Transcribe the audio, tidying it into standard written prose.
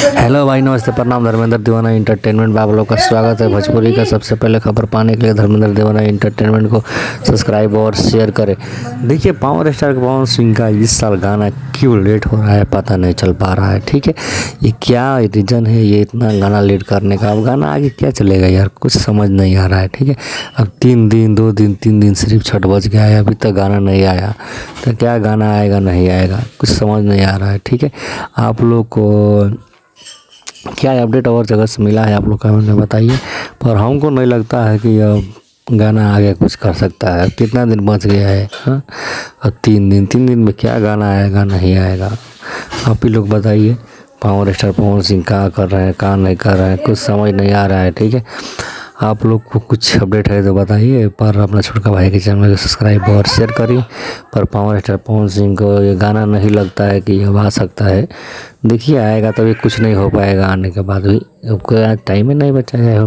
Hello भाई, नमस्ते, प्रणाम। धर्मेंद्र दीवाना इंटरटेनमेंट में आप लोग का स्वागत है। भोजपुरी का सबसे पहले खबर पाने के लिए धर्मेंद्र दीवाना इंटरटेनमेंट को सब्सक्राइब और शेयर करें। देखिए, पावर स्टार पवन सिंह का इस साल गाना क्यों लेट हो रहा है पता नहीं चल पा रहा है। ठीक है, ये क्या रीज़न है ये इतना गाना लेट करने का? अब गाना आगे क्या चलेगा यार, कुछ समझ नहीं आ रहा है। ठीक है, अब 3 दिन 2 दिन 3 दिन सिर्फ छठ बज गया है, अभी तक गाना नहीं आया। तो क्या गाना आएगा नहीं आएगा, कुछ समझ नहीं आ रहा है। ठीक है, आप लोग को क्या अपडेट और जगह से मिला है आप लोग कमेंट में बताइए। पर हमको नहीं लगता है कि अब गाना आगे कुछ कर सकता है। कितना दिन बच गया है? हाँ, अब 3 दिन में क्या गाना आएगा नहीं आएगा, आप ही लोग बताइए। पावर स्टार पवन सिंह क्या कर रहे हैं, क्या नहीं कर रहे हैं, कुछ समझ नहीं आ रहा है। ठीक है, आप लोग को कुछ अपडेट है तो बताइए। पर अपना छोटका भाई के चैनल को सब्सक्राइब और शेयर करिए। पर पावर स्टार पवन सिंह को ये गाना नहीं लगता है कि अब आ सकता है। देखिए, आएगा तभी, कुछ नहीं हो पाएगा आने के बाद भी। टाइम ही नहीं बचा है।